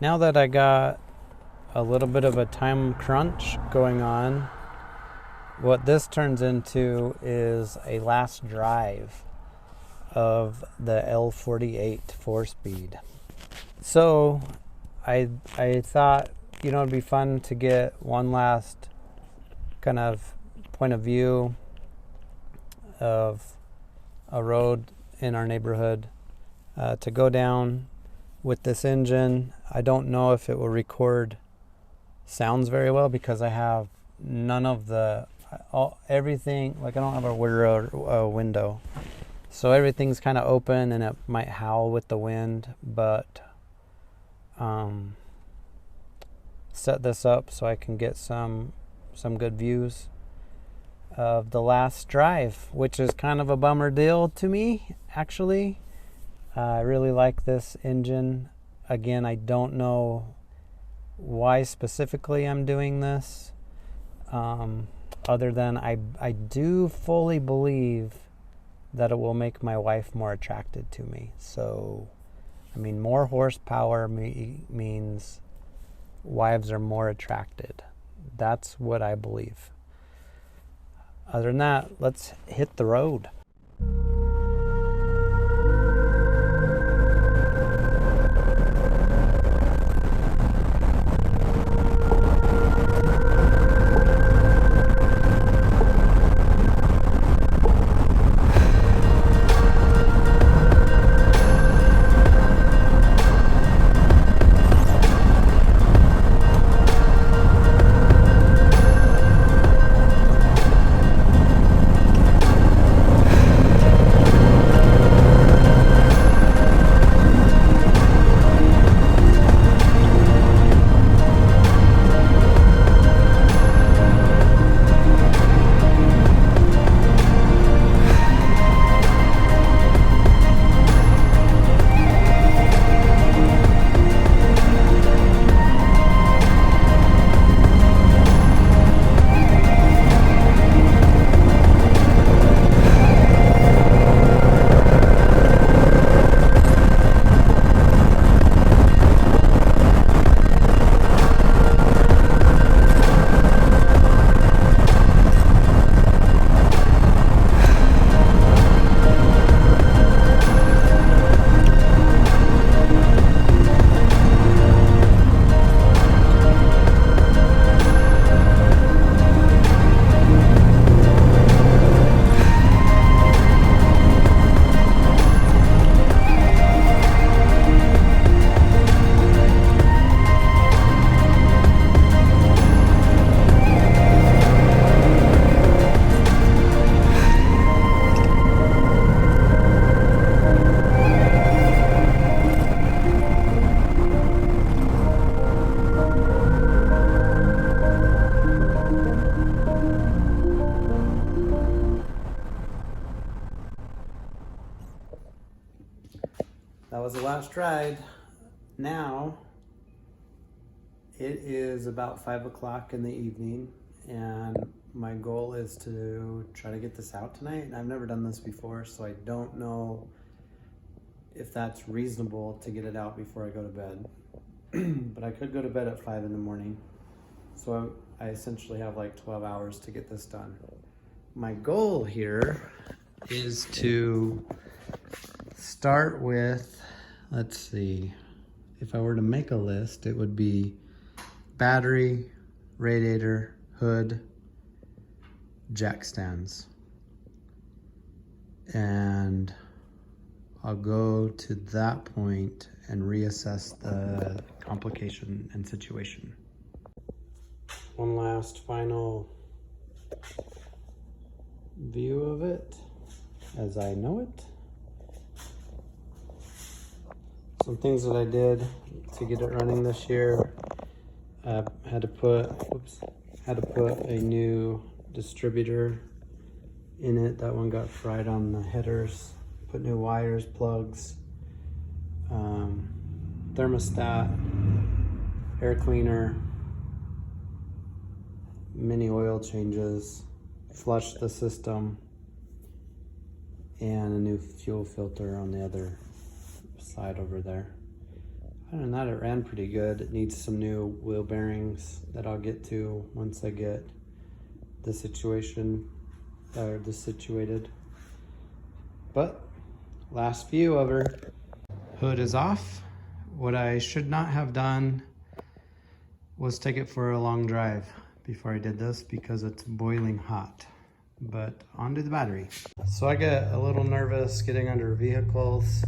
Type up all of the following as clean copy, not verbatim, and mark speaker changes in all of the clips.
Speaker 1: Now that I got a little bit of a time crunch going on, what this turns into is a last drive of the L48 4-speed. So I thought, it'd be fun to get one last kind of point of view of a road in our neighborhood to go down with this engine. I don't know if it will record sounds very well because I have none of everything, like I don't have a rear window. So everything's kind of open and it might howl with the wind, but set this up so I can get some good views of the last drive, which is kind of a bummer deal to me, actually. I really like this engine. Again, I don't know why specifically I'm doing this, other than I do fully believe that it will make my wife more attracted to me. So, more horsepower means wives are more attracted. That's what I believe. Other than that, let's hit the road. That was the last ride. Now it is about 5 o'clock in the evening, and my goal is to try to get this out tonight. And I've never done this before, so I don't know if that's reasonable to get it out before I go to bed. But I could go to bed at 5 in the morning. So I essentially have like 12 hours to get this done. My goal here is to start with, let's see, if I were to make a list, it would be battery, radiator, hood, jack stands. And I'll go to that point and reassess the complication and situation. One last final view of it as I know it. Some things that I did to get it running this year. Had to put a new distributor in it. That one got fried on the headers. Put new wires, plugs, thermostat, air cleaner, mini oil changes, flushed the system, and a new fuel filter on the other side over there. Other than that, it ran pretty good. It needs some new wheel bearings that I'll get to once I get the situation, or this situated. But last view of her. Hood is off. What I should not have done was take it for a long drive before I did this because it's boiling hot. But onto the battery. So I get a little nervous getting under vehicles.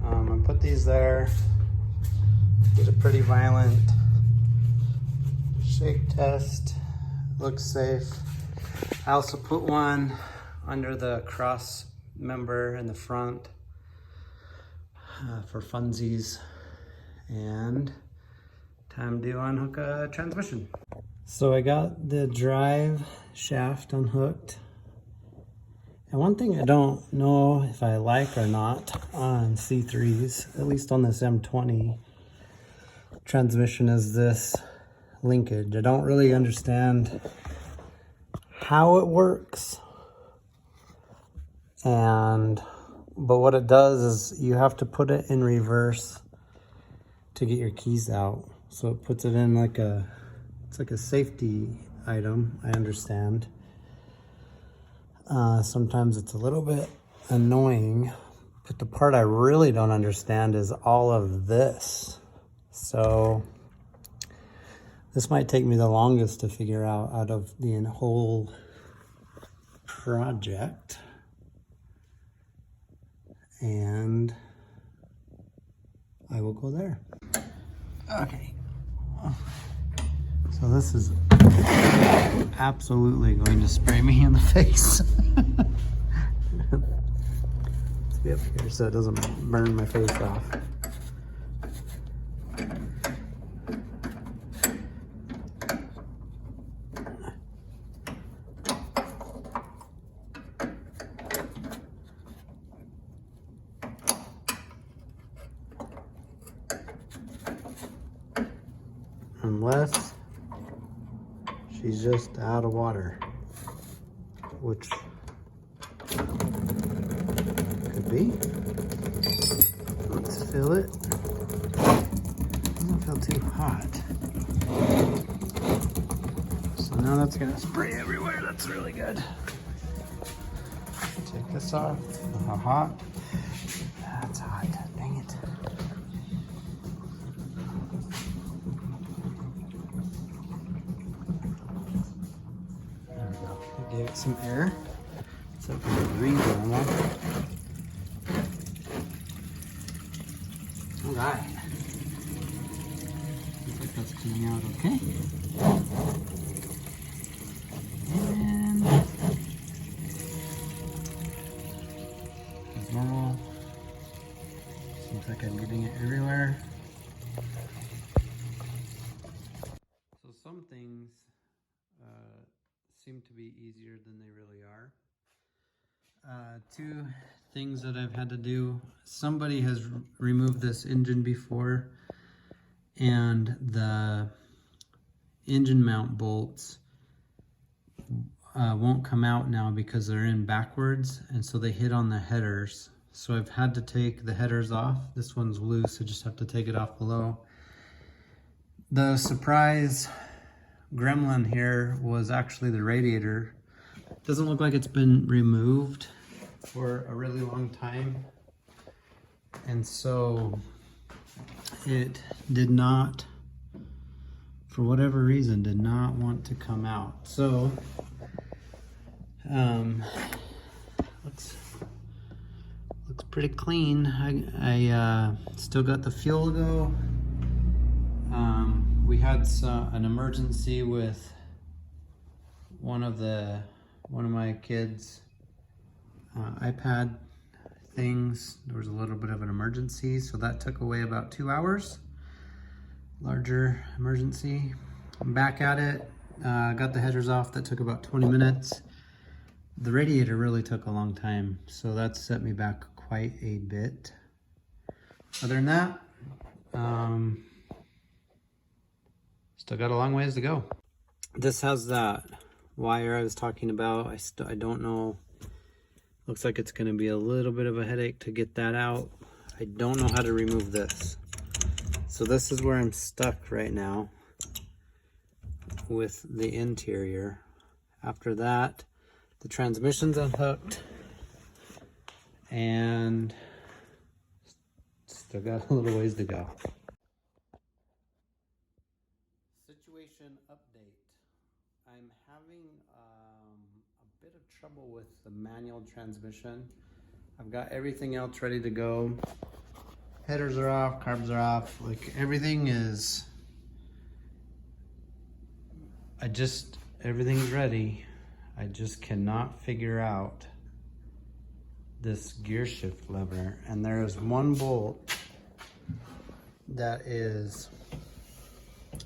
Speaker 1: I put these there. Did a pretty violent shake test. Looks safe. I also put one under the cross member in the front for funsies. And time to unhook a transmission. So I got the drive shaft unhooked. And one thing I don't know if I like or not on C3s, at least on this M20 transmission, is this linkage. I don't really understand how it works. But what it does is you have to put it in reverse to get your keys out. So it puts it in like it's like a safety item, I understand. Sometimes it's a little bit annoying, but the part I really don't understand is all of this. So this might take me the longest to figure out of the whole project. And I will go there. Okay. So this is absolutely going to spray me in the face. Let's be up here so it doesn't burn my face off. Unless she's just out of water, which could be. Let's fill it. Doesn't feel too hot. So now that's gonna spray everywhere. That's really good. Take this off. How hot? That's hot. Dang it. Give it some air so it can breathe normal. All right. Looks like that's coming out okay. And as normal. Seems like I'm getting it everywhere. So some things seem to be easier than they really are. Two things that I've had to do. Somebody has removed this engine before, and the engine mount bolts won't come out now because they're in backwards, and so they hit on the headers. So I've had to take the headers off. This one's loose, I just have to take it off below. The surprise gremlin here was actually the radiator. Doesn't look like it's been removed for a really long time, and so it did not, for whatever reason, did not want to come out. So looks pretty clean. I still got the fuel to go. We had an emergency with one of my kids' iPad things. There was a little bit of an emergency, so that took away about 2 hours. Larger emergency. I'm back at it. Got the headers off. That took about 20 minutes. The radiator really took a long time, so that set me back quite a bit. Other than that, still got a long ways to go. This has that wire I was talking about. I don't know Looks like it's gonna be a little bit of a headache to get that out. I don't know how to remove this. So this is where I'm stuck right now with the interior. After that, the transmission's unhooked and still got a little ways to go. Situation update. I'm having a bit of trouble with the manual transmission. I've got everything else ready to go. Headers are off, carbs are off, like everything is, everything's ready. I just cannot figure out this gear shift lever. And there is one bolt that is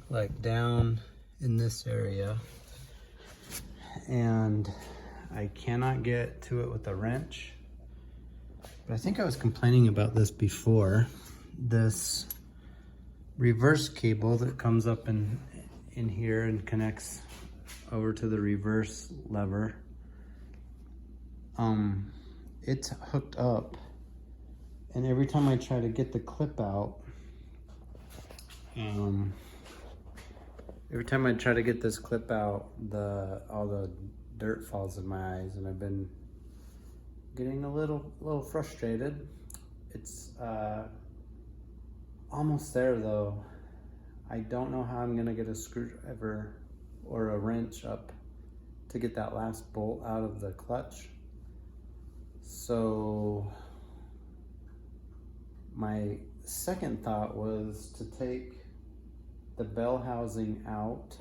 Speaker 1: like down in this area. And I cannot get to it with a wrench. But I think I was complaining about this before. This reverse cable that comes up in here and connects over to the reverse lever. It's hooked up, and every time I try to get the clip out, every time I try to get this clip out, all the dirt falls in my eyes, and I've been getting a little frustrated. It's almost there though. I don't know how I'm gonna get a screwdriver or a wrench up to get that last bolt out of the clutch. So my second thought was to take the bell housing out,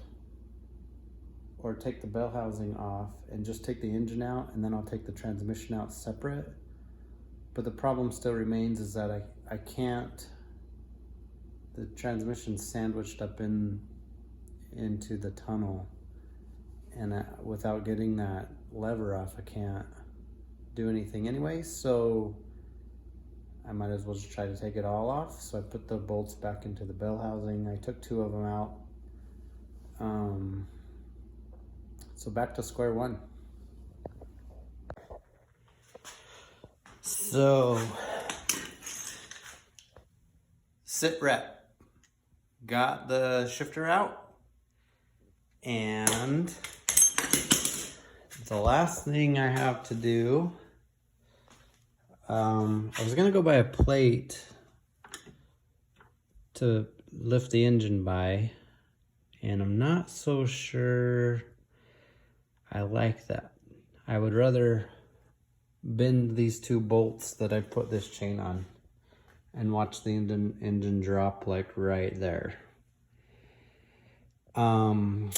Speaker 1: or take the bell housing off and just take the engine out, and then I'll take the transmission out separate. But the problem still remains is that I can't, the transmission's sandwiched up into the tunnel, and without getting that lever off, I can't do anything anyway. So I might as well just try to take it all off. So I put the bolts back into the bell housing. I took 2 of them out. So back to square one. So, sit rep. Got the shifter out. And the last thing I have to do, I was gonna go buy a plate to lift the engine by, and I'm not so sure I like that. I would rather bend these 2 bolts that I put this chain on and watch the engine drop like right there. I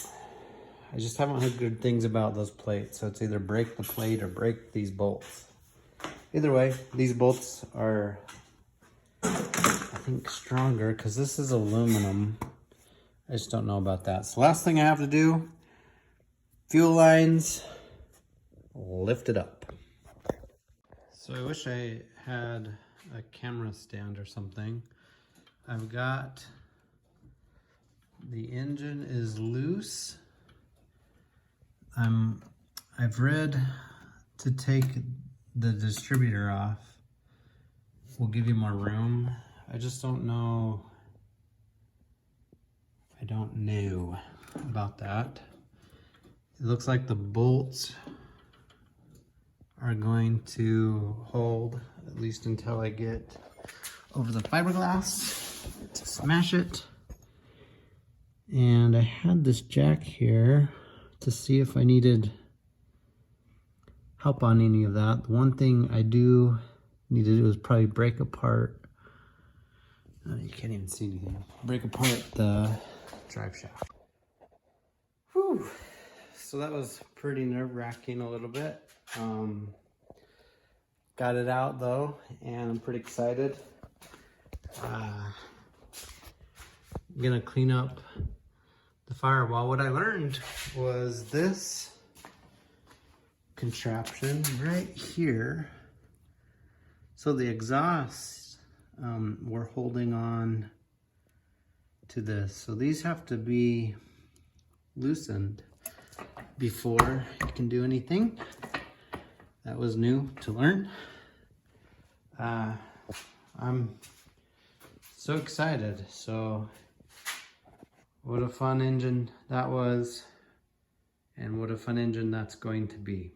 Speaker 1: just haven't heard good things about those plates, so it's either break the plate or break these bolts. Either way, these bolts are, I think, stronger because this is aluminum. I just don't know about that. So last thing I have to do, fuel lines, lift it up. So I wish I had a camera stand or something. I've got, the engine is loose. I've read to take the distributor off will give you more room. I just don't know. I don't know about that. It looks like the bolts are going to hold, at least until I get over the fiberglass to smash it. And I had this jack here to see if I needed help on any of that. The one thing I do need to do is probably break apart, you can't even see anything, break apart the drive shaft. Whew. So that was pretty nerve-wracking a little bit. Got it out though, and I'm pretty excited. I'm gonna clean up the firewall. What I learned was this contraption right here. So the exhaust, we're holding on to this. So these have to be loosened before you can do anything. that was new to learn. I'm so excited. So what a fun engine that was, and what a fun engine that's going to be.